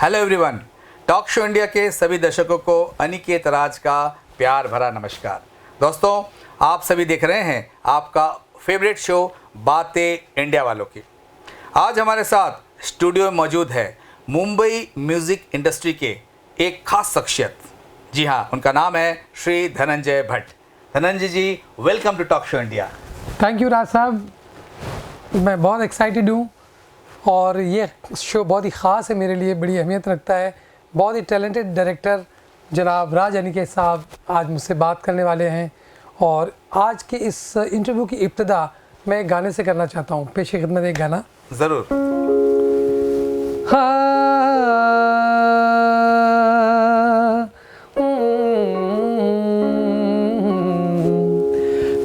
Hello everyone, talk show India के सभी दर्शकों को अनिकेत राज का प्यार भरा नमस्कार। दोस्तों, आप सभी देख रहे हैं आपका फेवरेट शो बातें इंडिया वालों की। आज हमारे साथ स्टूडियो में मौजूद है मुंबई म्यूजिक इंडस्ट्री के एक खास शख्सियत। जी हाँ, उनका नाम है Shri Dhananjay Bhatt. Dhananjay ji, welcome to talk show India. Thank you Raj sahab, मैं बहुत एक्साइटेड हूँ और ये शो बहुत ही ख़ास है मेरे लिए, बड़ी अहमियत रखता है। बहुत ही टैलेंटेड डायरेक्टर जनाब राज अनिकेत साहब आज मुझसे बात करने वाले हैं और आज के इस इंटरव्यू की इब्तिदा मैं एक गाने से करना चाहता हूँ। पेश खिदमत एक गाना ज़रूर।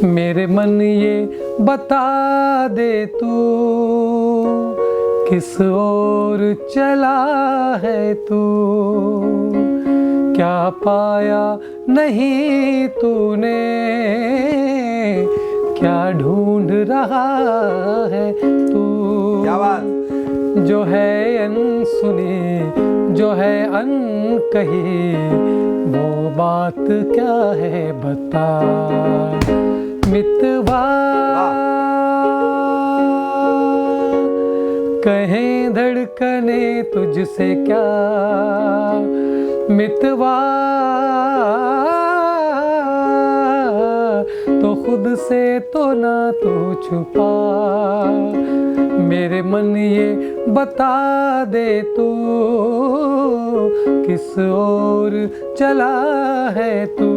मेरे मन ये बता दे तू किस ओर चला है तू, क्या पाया नहीं तूने, क्या ढूंढ रहा है तू। क्या बात। जो है अनसुनी, जो है अनकही, वो बात क्या है बता मितवा। कहें धड़कने तुझसे क्या मितवा, तो खुद से तो ना तू छुपा। मेरे मन ये बता दे तू किस ओर चला है तू,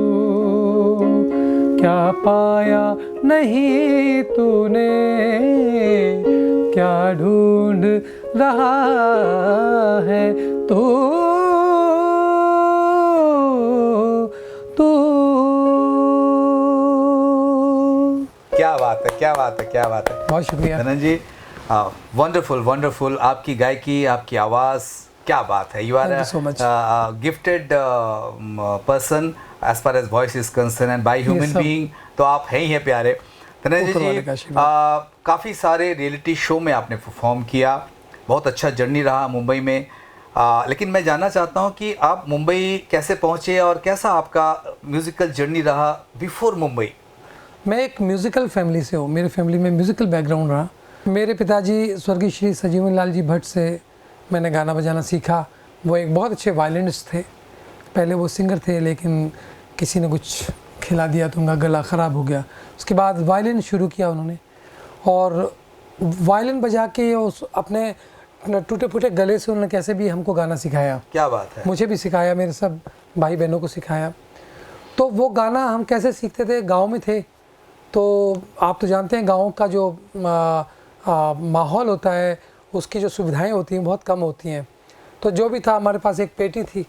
क्या पाया नहीं तूने, क्या ढूंढ रहा है तू। क्या बात है, क्या बात है, क्या बात है। बहुत शुक्रिया धनंजय जी, वंडरफुल वंडरफुल। आपकी गायकी, आपकी आवाज़, क्या बात है। You are gifted person as far as voice is concern and by human being, तो आप हैं ही हैं प्यारे। धनंजय जी, काफ़ी सारे रियलिटी शो में आपने परफॉर्म किया, बहुत अच्छा जर्नी रहा मुंबई में। लेकिन मैं जानना चाहता हूं कि आप मुंबई कैसे पहुंचे और कैसा आपका म्यूज़िकल जर्नी रहा बिफोर मुंबई। मैं एक म्यूज़िकल फैमिली से हूँ, मेरे फैमिली में म्यूज़िकल बैकग्राउंड रहा। मेरे पिताजी स्वर्गीय श्री सजीवन लाल जी भट्ट से मैंने गाना बजाना सीखा। वो एक बहुत अच्छे वायलिनिस्ट थे। पहले वो सिंगर थे, लेकिन किसी ने कुछ खिला दिया तो उनका गला ख़राब हो गया। उसके बाद वायलिन शुरू किया उन्होंने और वायलिन बजा के उस अपने टूटे फूटे गले से उन्होंने कैसे भी हमको गाना सिखाया। क्या बात है। मुझे भी सिखाया, मेरे सब भाई बहनों को सिखाया। तो वो गाना हम कैसे सीखते थे, गांव में थे तो आप तो जानते हैं गांव का जो माहौल होता है, उसकी जो सुविधाएं होती हैं बहुत कम होती हैं। तो जो भी था, हमारे पास एक पेटी थी,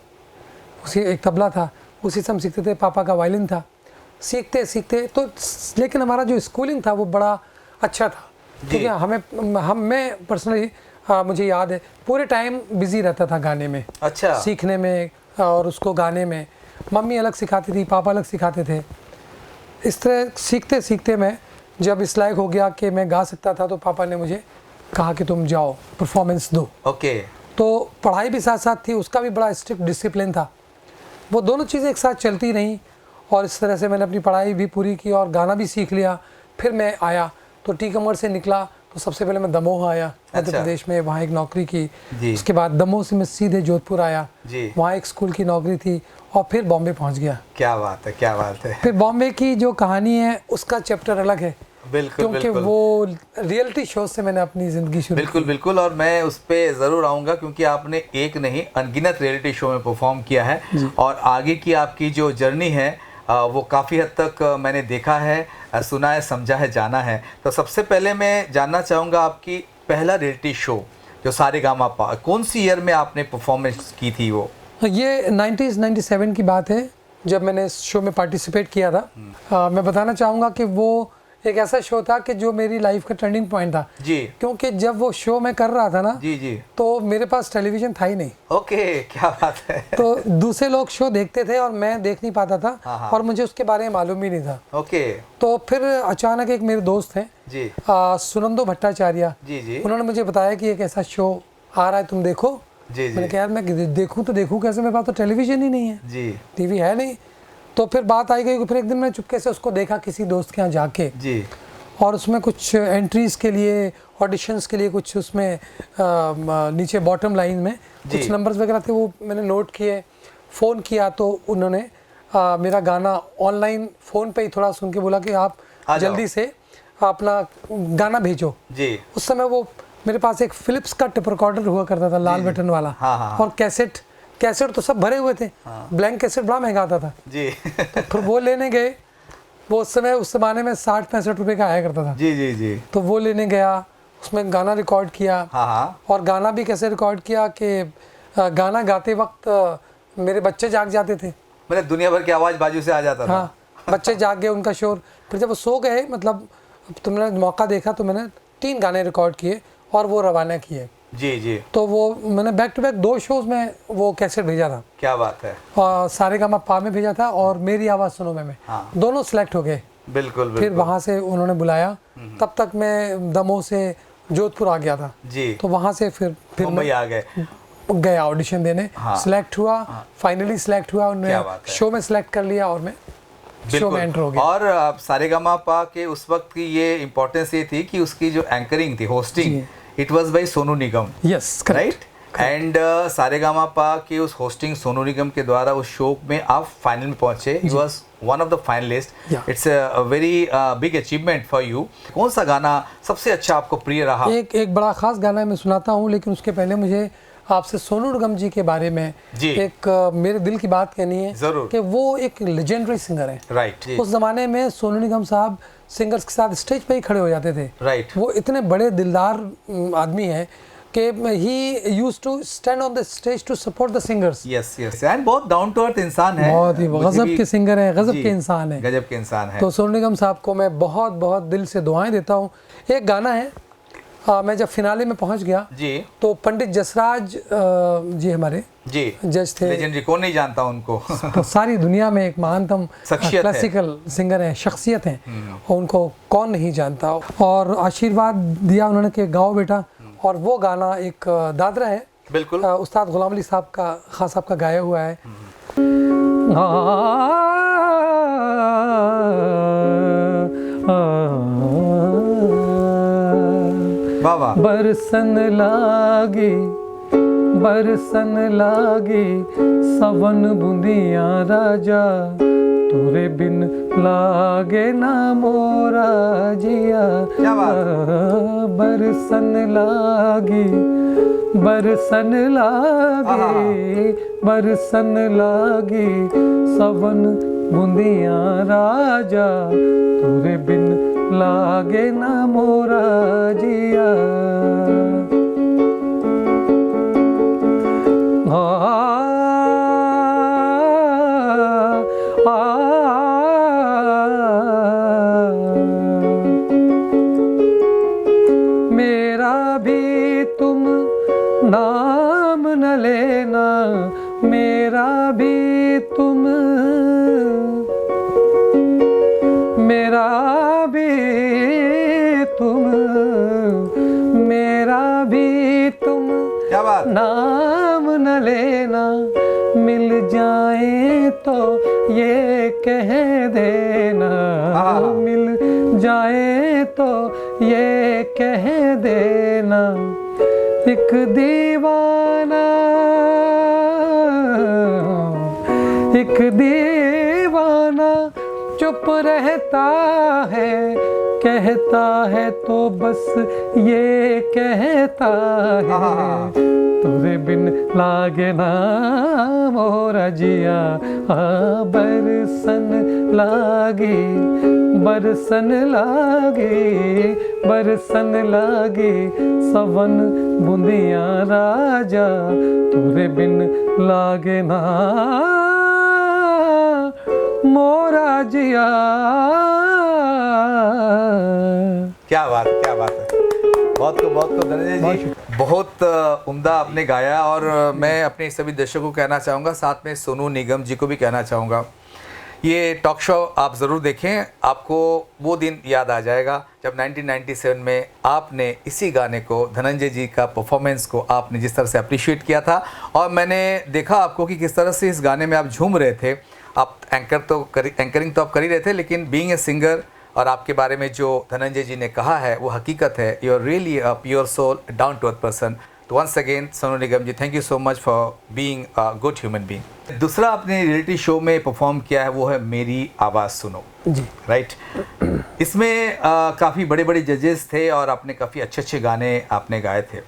उसी एक तबला था, उसी से हम सीखते थे। पापा का वायलिन था। सीखते सीखते तो, लेकिन हमारा जो स्कूलिंग था वो बड़ा अच्छा था, क्योंकि मैं पर्सनली मुझे याद है पूरे टाइम बिज़ी रहता था गाने में। अच्छा। सीखने में और उसको गाने में। मम्मी अलग सिखाती थी, पापा अलग सिखाते थे। इस तरह सीखते सीखते मैं जब इस लायक हो गया कि मैं गा सकता था, तो पापा ने मुझे कहा कि तुम जाओ परफॉर्मेंस दो। ओके। तो पढ़ाई भी साथ साथ थी, उसका भी बड़ा स्ट्रिक्ट डिसिप्लिन था। वो दोनों चीज़ें एक साथ चलती रहीं और इस तरह से मैंने अपनी पढ़ाई भी पूरी की और गाना भी सीख लिया। फिर मैं आया तो टी कमर से निकला तो सबसे पहले मैं दमोह आया, मध्य प्रदेश में, वहाँ एक नौकरी की। उसके बाद दमोह से मैं सीधे जोधपुर आया, वहाँ एक स्कूल की नौकरी थी और फिर बॉम्बे पहुँच गया। क्या बात है, क्या बात है। फिर बॉम्बे की जो कहानी है उसका चैप्टर अलग है। बिल्कुल, क्योंकि वो रियलिटी शो से मैंने अपनी ज़िंदगी शुरू। बिल्कुल बिल्कुल, और मैं उस पर ज़रूर आऊँगा क्योंकि आपने एक नहीं अनगिनत रियलिटी शो में परफॉर्म किया है और आगे की आपकी जो जर्नी है वो काफ़ी हद तक मैंने देखा है, सुना है, समझा है, जाना है। तो सबसे पहले मैं जानना चाहूँगा आपकी पहला रियलिटी शो जो सारेगामापा, कौन सी ईयर में आपने परफॉर्मेंस की थी वो? ये 1997 की बात है जब मैंने इस शो में पार्टिसिपेट किया था। मैं बताना चाहूँगा कि वो एक ऐसा शो था कि जो मेरी लाइफ का टर्निंग पॉइंट था जी। क्योंकि जब वो शो मैं कर रहा था ना जी तो मेरे पास टेलीविजन था ही नहीं। ओके, क्या बात है। तो दूसरे लोग शो देखते थे और मैं देख नहीं पाता था। हाँ। और मुझे उसके बारे में मालूम भी नहीं था। ओके। तो फिर अचानक एक मेरे दोस्त हैं जी, सुनंदो भट्टाचार्य जी, उन्होंने मुझे बताया कि एक ऐसा शो आ रहा है, तुम देखो जी जी मैंने कहा यार मैं देखूं तो देखूं कैसे, मेरे पास तो टेलीविजन ही नहीं है, जी टीवी है नहीं। तो फिर बात आई गई कि फिर एक दिन मैं चुपके से उसको देखा किसी दोस्त के यहाँ जाके, जी और उसमें कुछ एंट्रीज के लिए, ऑडिशंस के लिए कुछ उसमें नीचे बॉटम लाइन में कुछ नंबर्स वगैरह थे, वो मैंने नोट किए। फ़ोन किया तो उन्होंने मेरा गाना ऑनलाइन फ़ोन पे ही थोड़ा सुन के बोला कि आप जल्दी से अपना गाना भेजो जी। उस समय वो मेरे पास एक फिलिप्स का टेप रिकॉर्डर हुआ करता था, लाल बटन वाला। हाँ। और कैसेट तो सब भरे हुए थे। ब्लैंक कैसेट बड़ा महंगा आता था जी तो फिर वो लेने गए। वो उस जमाने में 60-65 रुपए का आया करता था। जी जी जी। तो वो लेने गया, उसमें गाना रिकॉर्ड किया। और गाना भी कैसे रिकॉर्ड किया कि गाना गाते वक्त मेरे बच्चे जाग जाते थे, मतलब दुनिया भर की आवाज़ बाजू से आ जाता था। हाँ, बच्चे जाग गए, उनका शोर। फिर जब वो सो गए, मतलब तुमने मौका देखा तो मैंने 3 गाने रिकॉर्ड किए और वो रवाना किए। जी जी। तो वो मैंने बैक टू बैक 2 शोज में वो कैसेट भेजा था। क्या बात है। और सारेगामापा में भेजा था और मेरी आवाज़ सुनो में दोनों सिलेक्ट हो गए। बिल्कुल। फिर वहाँ से उन्होंने बुलाया, तब तक मैं दमोह से जोधपुर आ गया था जी। तो वहाँ से फिर मुंबई आ गया ऑडिशन देने। सिलेक्ट हुआ, फाइनली सिलेक्ट हुआ, उन्होंने शो में सिलेक्ट कर लिया और मैं शो में एंटर हो गया। और सारेगामापा के उस वक्त की ये इम्पोर्टेंस ये थी कि उसकी जो एंकरिंग थी, hosting, it was by Sonu Nigam. Yes, right. And Saregamapa की उस होस्टिंग सोनू निगम के द्वारा उस शो में आप फाइनल में पहुंचे। You was one of the finalist. It's a very big achievement for you. कौन सा गाना सबसे अच्छा आपको प्रिय रहा? एक बड़ा खास गाना मैं सुनाता हूँ, लेकिन उसके पहले मुझे आपसे सोनू निगम जी के बारे में एक मेरे दिल की बात कहनी है। जरूर। कि वो एक लेजेंडरी सिंगर है। राइट। उस जमाने में सोनू निगम साहब सिंगर्स के साथ स्टेज पे ही खड़े हो जाते थे। राइट। वो इतने बड़े दिलदार आदमी हैं कि he used to stand on the stage to support the singers. Yes yes. And बहुत डाउन टू अर्थ इंसान है, बहुत ही गजब के सिंगर हैं, गजब के इंसान हैं, गजब के इंसान है। तो सोनू निगम साहब को मैं बहुत बहुत दिल से दुआएं देता हूँ। एक गाना है, मैं जब फिनाले में पहुंच गया जी, तो पंडित जसराज जी हमारे जी जज थे। लेजेंडरी, कौन नहीं जानता उनको। तो सारी दुनिया में एक महानतम क्लासिकल सिंगर हैं, शख्सियत हैं, और उनको कौन नहीं जानता। और आशीर्वाद दिया उन्होंने कि गाओ बेटा, और वो गाना एक दादरा है, बिल्कुल उस्ताद गुलाम अली साहब का, खान साहब का गाया हुआ है। बाबा। बरसन लागी सवन बुंदिया राजा, तोरे बिन लागे ना मोरा जिया। बरसन लागी सवन बुंदिया राजा, तोरे बिन लागे ना मोरा जिया। मेरा भी तुम नाम न लेना, मेरा भी तुम नाम न लेना। मिल जाए तो ये कह देना, मिल जाए तो ये कह देना। एक दीवाना चुप रहता है, कहता है तो बस ये कहता है, तुझे बिन लागे ना मोरा जिया। बरसन लागे सवन बुंदिया राजा, तुझे बिन लागे ना मोरा जिया। क्या बात है। बहुत को धन्यवाद जी, बहुत उम्दा आपने गाया। और मैं अपने सभी दर्शकों को कहना चाहूँगा, साथ में सोनू निगम जी को भी कहना चाहूँगा ये टॉक शो आप ज़रूर देखें, आपको वो दिन याद आ जाएगा जब 1997 में आपने इसी गाने को, धनंजय जी का परफॉर्मेंस को आपने जिस तरह से अप्रिशिएट किया था। और मैंने देखा आपको कि किस तरह से इस गाने में आप झूम रहे थे। आप एंकरिंग तो आप कर ही रहे थे, लेकिन बीइंग ए सिंगर और आपके बारे में जो धनंजय जी ने कहा है वो हकीकत है। You are really a pure soul, down to earth person. तो once again Sonu Nigam ji, thank you so much for being a good human being. दूसरा आपने रियलिटी शो में परफॉर्म किया है वो है मेरी आवाज़ सुनो जी, राइट। इसमें काफ़ी बड़े बड़े जजेस थे और आपने काफ़ी अच्छे अच्छे गाने आपने गाए थे।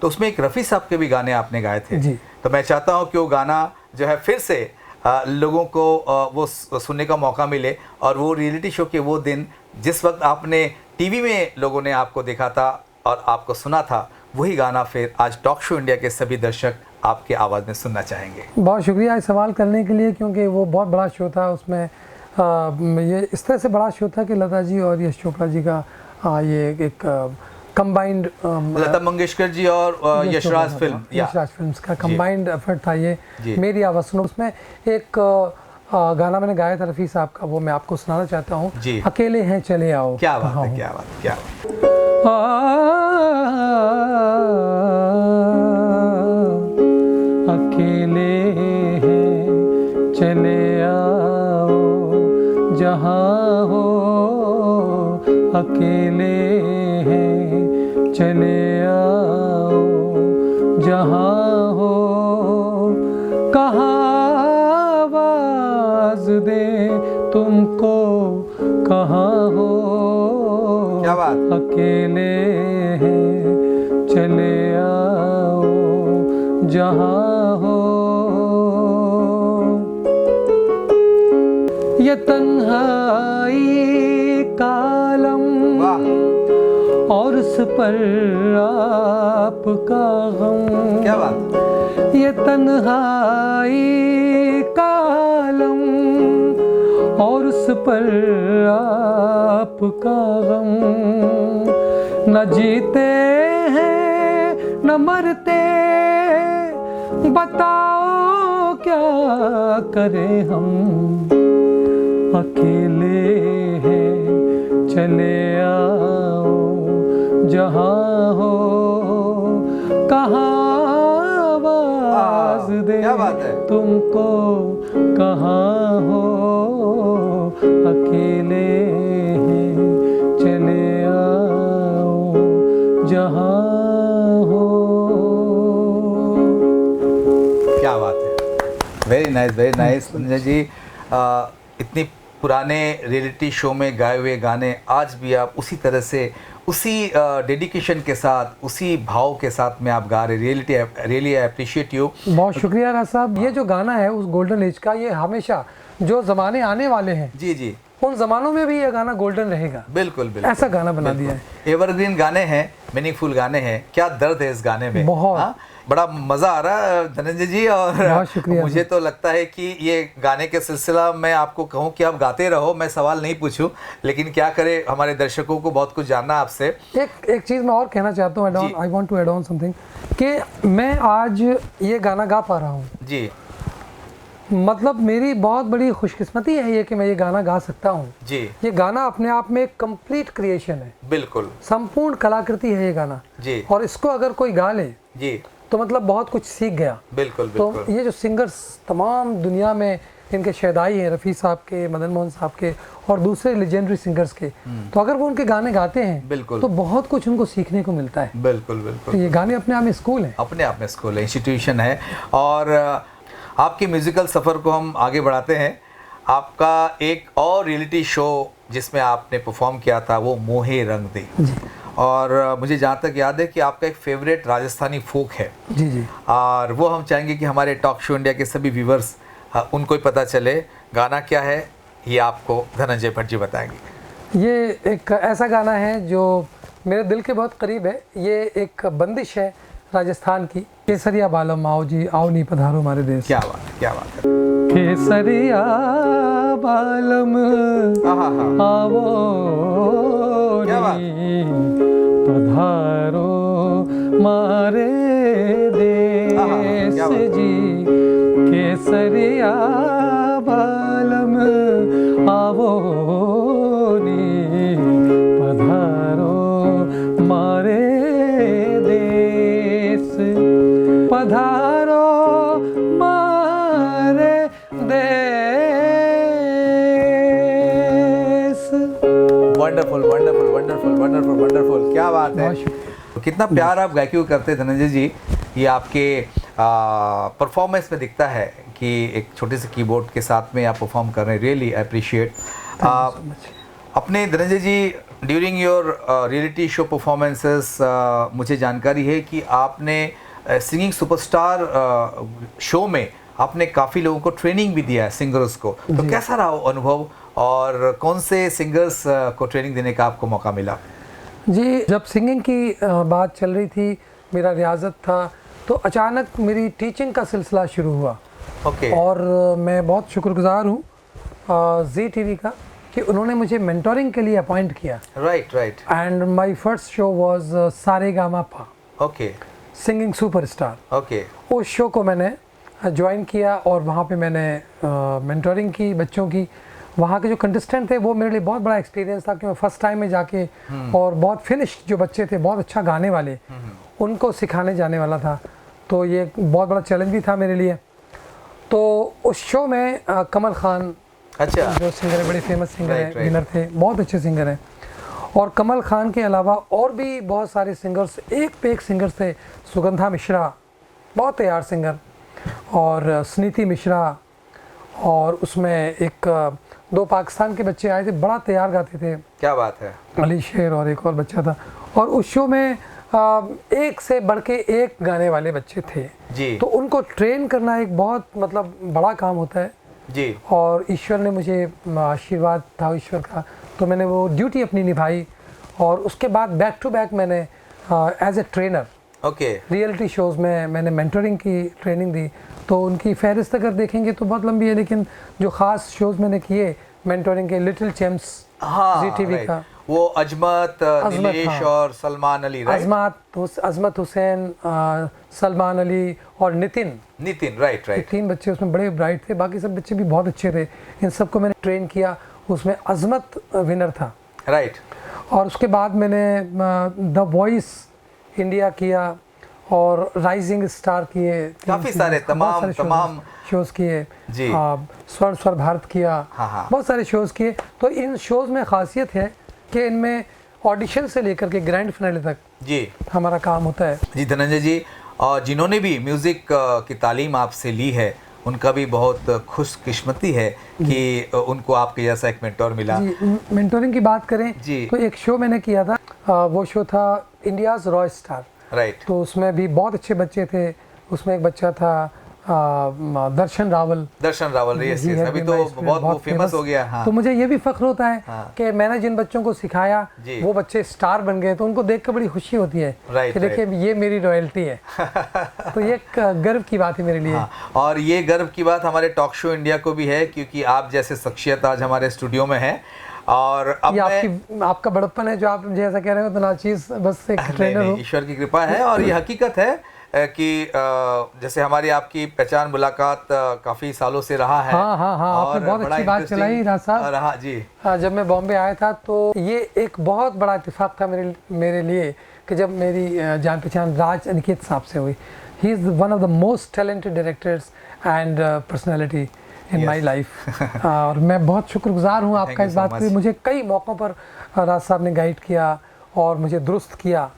तो उसमें एक रफ़ी साहब के भी गाने आपने गाए थे जी। तो मैं चाहता हूँ कि वो गाना जो है फिर से लोगों को वो सुनने का मौका मिले। और वो रियलिटी शो के वो दिन जिस वक्त आपने टीवी में लोगों ने आपको देखा था और आपको सुना था, वही गाना फिर आज टॉक शो इंडिया के सभी दर्शक आपके आवाज़ में सुनना चाहेंगे। बहुत शुक्रिया इस सवाल करने के लिए, क्योंकि वो बहुत बड़ा शो था। उसमें ये इस तरह से बड़ा शो था कि लता जी और यश चोपड़ा जी का ये एक कंबाइंड, लता मंगेशकर जी और यशराज फिल्म्स का कंबाइंड एफर्ट था ये मेरी आवाज़ सुनो। उसमें एक गाना मैंने गाया था रफ़ी साहब का, वो मैं आपको सुनाना चाहता हूँ। अकेले हैं चले आओ। क्या बात है, क्या बात, क्या बात। अकेले हैं चले आओ जहाँ हो, अकेले हैं चले आओ जहाँ हो, कहाँ आवाज़ दे तुमको, कहाँ हो, क्या बात। अकेले हैं चले आओ जहाँ हो। ये तन्हाई कालम और उस पर आपका गम। क्या बात। ये तन्हाई कालम और उस पर आपका गम, न जीते हैं न मरते, बताओ क्या करें हम, अकेले हैं चले आओ जहाँ हो, कहाँ आवाज़ दे तुमको, कहाँ हो, अकेले हैं चले आओ जहाँ हो। क्या बात है, very nice, very nice. Sanjay ji, इतनी पुराने रियलिटी शो में गाए हुए गाने आज भी आप उसी तरह से, उसी डेडिकेशन के साथ, उसी भाव के साथ में आप गा रहे। Really I appreciate you. बहुत शुक्रिया राज साहब। ये जो गाना है उस गोल्डन एज का, ये हमेशा जो ज़माने आने वाले हैं जी जी, उन ज़मानों में भी ये गाना गोल्डन रहेगा। बिल्कुल बिल्कुल, ऐसा गाना बना दिया है। एवरग्रीन गाने हैं, मीनिंगफुल गाने हैं। क्या दर्द है इस गाने में, बहुत बड़ा मज़ा आ रहा है धनंजय जी। और मुझे तो लगता है कि ये गाने के सिलसिला मैं आपको कहूँ कि आप गाते रहो, मैं सवाल नहीं पूछूं, लेकिन क्या करें, हमारे दर्शकों को बहुत कुछ जानना आपसे। एक चीज़ मैं और कहना चाहता हूँ, I want to add on something, कि मैं आज ये गाना गा पा रहा हूँ जी, मतलब मेरी बहुत बड़ी खुशकिस्मती है ये कि मैं ये गाना गा सकता हूँ जी। ये गाना अपने आप में एक कंप्लीट क्रिएशन है, बिल्कुल संपूर्ण कलाकृति है ये गाना जी। और इसको अगर कोई गा ले जी तो मतलब बहुत कुछ सीख गया। बिल्कुल तो बिल्कुल। ये जो सिंगर्स तमाम दुनिया में इनके शहदाई हैं, रफ़ी साहब के, मदन मोहन साहब के और दूसरे लेजेंडरी सिंगर्स के, तो अगर वो उनके गाने गाते हैं बिल्कुल तो बहुत कुछ उनको सीखने को मिलता है। बिल्कुल बिल्कुल। तो ये गाने अपने आप में स्कूल है, अपने आप में स्कूल है, इंस्टीट्यूशन है। और आपके म्यूज़िकल सफ़र को हम आगे बढ़ाते हैं। आपका एक और रियलिटी शो जिसमें आपने परफॉर्म किया था वो मोहे रंग दे, और मुझे जहाँ तक याद है कि आपका एक फेवरेट राजस्थानी फोक है जी जी, और वो हम चाहेंगे कि हमारे टॉक शो इंडिया के सभी व्यूवर्स उनको ही पता चले। गाना क्या है ये आपको धनंजय भट्ट जी बताएंगे। ये एक ऐसा गाना है जो मेरे दिल के बहुत करीब है। ये एक बंदिश है राजस्थान की, केसरिया बालम आओ जी आओ नी पधारो हमारे देश। क्या बात है, क्या बात है। केसरिया बालम आओ नी पधारो मारे देश जी, केसरिया बालम wonderful wonderful wonderful wonderful wonderful, क्या बात है। कितना प्यार आप गायकी को करते हैं धनंजय जी, ये आपके परफॉर्मेंस में दिखता है कि एक छोटे से कीबोर्ड के साथ में आप परफॉर्म कर रहे हैं। Really appreciate. अपने Dhananjay ji during your reality show performances मुझे जानकारी है कि आपने सिंगिंग सुपरस्टार शो में आपने काफ़ी लोगों को ट्रेनिंग भी दिया है, सिंगर्स को। तो कैसा रहा वो अनुभव और कौन से सिंगर्स को ट्रेनिंग देने का आपको मौका मिला? जी, जब सिंगिंग की बात चल रही थी, मेरा रियाजत था, तो अचानक मेरी टीचिंग का सिलसिला शुरू हुआ। और मैं बहुत शुक्रगुजार हूँ जी टीवी का कि उन्होंने मुझे मेंटोरिंग के लिए अपॉइंट किया। Right. And my first show was Saregamapa, singing superstar. उस शो को मैंने ज्वाइन किया और वहाँ पे मैंने मेंटोरिंग की बच्चों की। वहाँ के जो कंटेस्टेंट थे वो मेरे लिए बहुत बड़ा एक्सपीरियंस था कि मैं फर्स्ट टाइम में जाके और बहुत फिनिश्ड जो बच्चे थे, बहुत अच्छा गाने वाले, उनको सिखाने जाने वाला था। तो ये बहुत बड़ा चैलेंज भी था मेरे लिए। तो उस शो में कमल खान, अच्छा, जो सिंगर है, बड़े फेमस सिंगर हैं, विनर थे, बहुत अच्छे सिंगर हैं। और कमल खान के अलावा और भी बहुत सारे सिंगर्स, एक पे एक सिंगर्स थे। सुगंधा मिश्रा, बहुत तैयार सिंगर, और स्नीति मिश्रा, और उसमें एक दो पाकिस्तान के बच्चे आए थे, बड़ा तैयार गाते थे। क्या बात है। अली शेर और एक और बच्चा था। और उस शो में एक से बढ़ के एक गाने वाले बच्चे थे जी। तो उनको ट्रेन करना एक बहुत मतलब बड़ा काम होता है जी। और ईश्वर ने मुझे आशीर्वाद था ईश्वर का, तो मैंने वो ड्यूटी अपनी निभाई। और उसके बाद बैक टू बैक मैंने as a trainer reality shows में मैंने मेंटरिंग की ट्रेनिंग दी। तो उनकी फहरिस्त अगर देखेंगे तो बहुत लंबी है, लेकिन जो ख़ास शोज़ मैंने किए मेंटरिंग के, लिटिल चैम्प्स जी टीवी का, वो अजमत, नीलेश और सलमान अली, अजमत हुसैन, सलमान अली और नितिन, राइट। तीन बच्चे उसमें बड़े ब्राइट थे, बाकी सब बच्चे भी बहुत अच्छे थे। इन सबको मैंने ट्रेन किया। उसमें अजमत विनर था, राइट। और उसके बाद मैंने द वॉइस इंडिया किया और राइजिंग स्टार किए, काफ़ी सारे तमाम शोज़ किए जी। स्वर भारत किया, बहुत सारे शोज़ किए। तो इन शोज़ में ख़ासियत है कि इनमें ऑडिशन से लेकर के ग्रैंड फिनाले तक जी हमारा काम होता है। जी धनंजय जी, और जिन्होंने भी म्यूज़िक की तालीम आपसे ली है उनका भी बहुत खुशकिस्मती है कि उनको आपके जैसा एक मेंटोर मिला। जी, मेंटोरिंग की बात करें जी, तो एक शो मैंने किया था, वो शो था इंडियाज़ रॉय स्टार, राइट। तो उसमें भी बहुत अच्छे बच्चे थे। उसमें एक बच्चा था दर्शन रावल, अभी तो बहुत वो फेमस हो गया। हाँ। तो मुझे ये भी फख्र होता है कि मैंने जिन बच्चों को सिखाया वो बच्चे स्टार बन गए, तो उनको देख कर बड़ी खुशी होती है कि देखिए ये मेरी रॉयल्टी है। तो ये एक गर्व की बात है मेरे लिए। और ये गर्व की बात हमारे टॉक शो इंडिया को भी है, क्योंकि आप जैसे शख्सियत आज हमारे स्टूडियो में है। और अब आपका बड़प्पन है जो आप मुझे ऐसा कह रहे हो, तो नाचीज बस एक ट्रेनर हो। ईश्वर की कृपा है। और ये हकीकत है कि जैसे हमारी आपकी पहचान मुलाकात काफ़ी सालों से रहा है। हाँ, आपने बहुत अच्छी बात चलाई राज साहब जी। जब मैं बॉम्बे आया था तो ये एक बहुत बड़ा इत्तेफाक था मेरे लिए कि जब मेरी जान पहचान राज अनिकेत साहब से हुई। He is one of the most talented directors and personality in my life. और मैं बहुत शुक्रगुजार हूँ आपका इस बात के। मुझे कई मौक़ों पर राज साहब ने गाइड किया और मुझे दुरुस्त किया।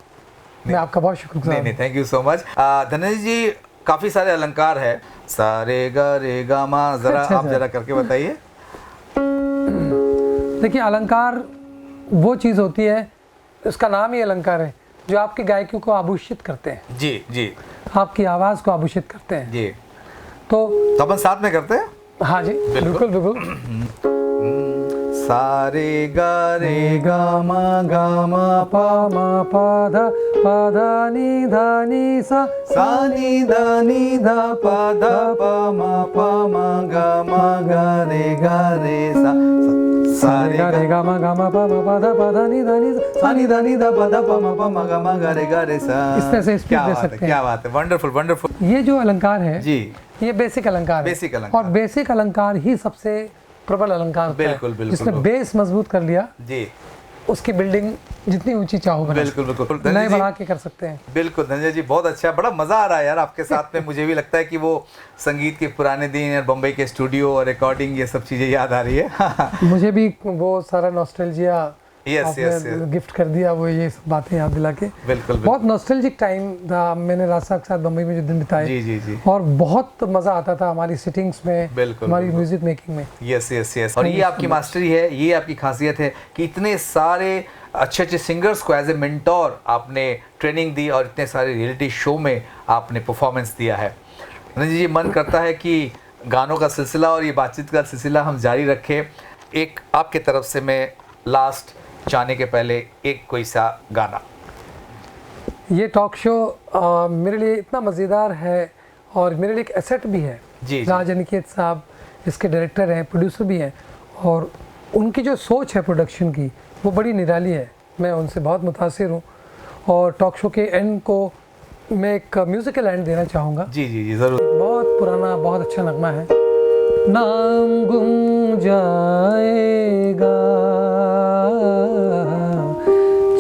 मैं आपका बहुत शुक्रगुजार। नहीं, thank you so much. Dhananjay ji, काफ़ी सारे अलंकार है, सारे गा रे गा मा, जरा आप जरा करके बताइए। देखिए, अलंकार वो चीज़ होती है, उसका नाम ही अलंकार है, जो आपकी गायकी को आभूषित करते हैं। जी। आपकी आवाज़ को आभूषित करते हैं जी। तो अपन साथ में करते हैं। हाँ जी, बिल्कुल। सारे गा रे गा मा पा धा नी सा नी धा पा मा गा रे सा सारे गा रे गा मा पा धा नी धा पा मा गा रे सा। इस तरह से स्पीड दे सकते हैं। क्या बात है, वंडरफुल। ये जो अलंकार है जी, ये बेसिक अलंकार है। और बेसिक अलंकार ही सबसे प्रबल अलंकार होता है। बिल्कुल। जिसने बेस मजबूत कर लिया जी, उसकी बिल्डिंग जितनी ऊंची चाहो बना बिल्कुल बिल्कुल सकते हैं, नए बढ़ा के कर सकते हैं। बिल्कुल धनंजय जी, बहुत अच्छा, बड़ा मज़ा आ रहा है यार आपके साथ में। मुझे भी लगता है कि वो संगीत के पुराने दिन और बम्बई के स्टूडियो और रिकॉर्डिंग, ये सब चीज़ें याद आ रही है। मुझे भी वो सारा nostalgia yes yes yes, gift कर दिया, वो ये सब बातें याद दिला के। बिल्कुल बहुत नॉस्टैल्जिक टाइम था। मैंने राज साहब के साथ बम्बई में जो दिन बिताए, जी जी जी, और बहुत मज़ा आता था हमारी सिटिंग्स में, बिल्कुल हमारी बिल्कुल। म्यूजिक मेकिंग में। यस यस यस, और ये आपकी मास्टरी है, ये आपकी खासियत है कि इतने सारे अच्छे अच्छे सिंगर्स को एज ए मेंटोर आपने ट्रेनिंग दी और इतने सारे रियलिटी शो में आपने परफॉर्मेंस दिया है। धनंजय जी, मन करता है कि गानों का सिलसिला और ये बातचीत का सिलसिला हम जारी रखें। एक आपके तरफ से मैं लास्ट जाने के पहले एक कोई सा गाना। ये टॉक शो मेरे लिए इतना मज़ेदार है और मेरे लिए एक एसेट भी है। जी, जी। राज अनिकेत साहब इसके डायरेक्टर हैं, प्रोड्यूसर भी हैं, और उनकी जो सोच है प्रोडक्शन की वो बड़ी निराली है। मैं उनसे बहुत मुतासिर हूँ। और टॉक शो के एंड को मैं एक म्यूज़िकल एंड देना चाहूँगा। जी जी जी, ज़रूर। बहुत पुराना बहुत अच्छा नगमा है। नाम गुम जाएगा,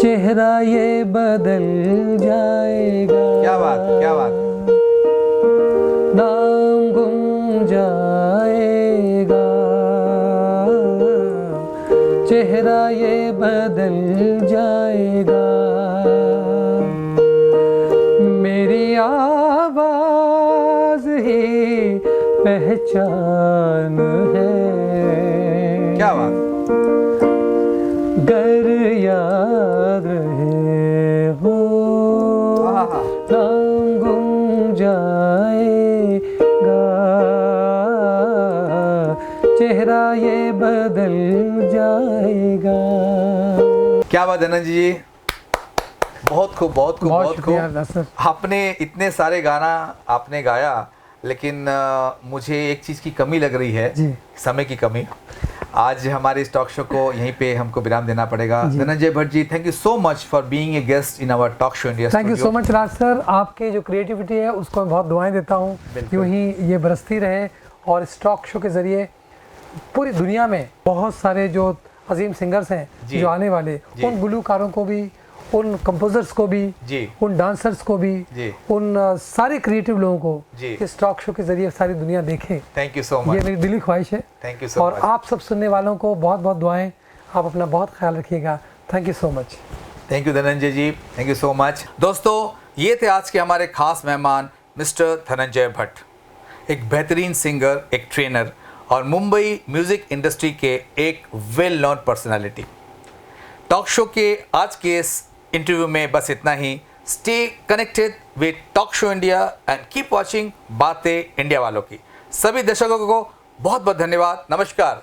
चेहरा ये बदल जाएगा। क्या बात, क्या बात। नाम गुम जाएगा, चेहरा ये बदल जाएगा, मेरी आवाज़ ही पहचान है। क्या बात। गर याद रहे हो, नाम गुम जाएगा, चेहरा ये बदल जाएगा। क्या बात धनंजय जी, बहुत खूब बहुत खूब बहुत खूब। आपने इतने सारे गाना आपने गाया, लेकिन मुझे एक चीज़ की कमी लग रही है जी। समय की कमी। आज हमारे इस टॉक शो को यहीं पे हमको विराम देना पड़ेगा। Dhananjay Bhatt ji, thank you so much for being a guest in our talk show India. Thank you so much Raj sir, आपके जो क्रिएटिविटी है उसको मैं बहुत दुआएं देता हूँ, यूँ ही ये बरसती रहे। और इस टॉक शो के ज़रिए पूरी दुनिया में बहुत सारे जो अजीम सिंगर्स हैं जो आने वाले, उन गुलकारों को भी, उन कंपोजर्स को भी, उन डांसर्स को भी, उन सारे क्रिएटिव लोगों को इस टॉक शो के जरिए सारी दुनिया देखे। थैंक यू सो मच, ये मेरी दिली ख्वाहिश है। Thank you so much. और आप सब सुनने वालों को बहुत बहुत दुआएं। आप अपना बहुत ख्याल रखिएगा। Thank you so much. Thank you Dhananjay ji, thank you so much. दोस्तों, ये थे आज के हमारे खास मेहमान मिस्टर धनंजय भट्ट, एक बेहतरीन सिंगर, एक ट्रेनर और मुंबई म्यूजिक इंडस्ट्री के एक well known personality. Talk show के आज के इस इंटरव्यू में बस इतना ही। Stay connected with talk show India and keep watching बातें इंडिया वालों की। सभी दर्शकों को बहुत बहुत धन्यवाद। नमस्कार।